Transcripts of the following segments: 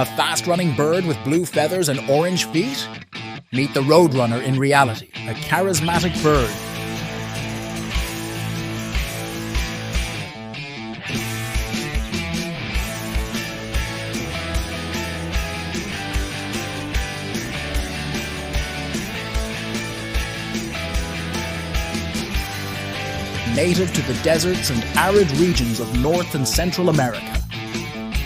A fast-running bird with blue feathers and orange feet? Meet the Roadrunner in reality, a charismatic bird. Native to the deserts and arid regions of North and Central America.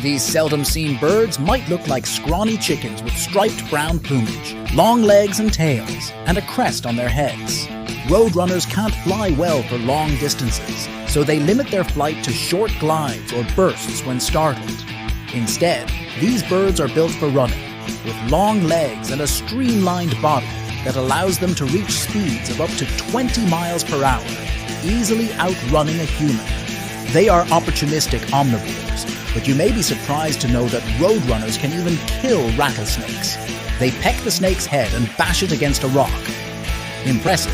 These seldom-seen birds might look like scrawny chickens with striped brown plumage, long legs and tails, and a crest on their heads. Roadrunners can't fly well for long distances, so they limit their flight to short glides or bursts when startled. Instead, these birds are built for running, with long legs and a streamlined body that allows them to reach speeds of up to 20 miles per hour, easily outrunning a human. They are opportunistic omnivores, but you may be surprised to know that roadrunners can even kill rattlesnakes. They peck the snake's head and bash it against a rock. Impressive,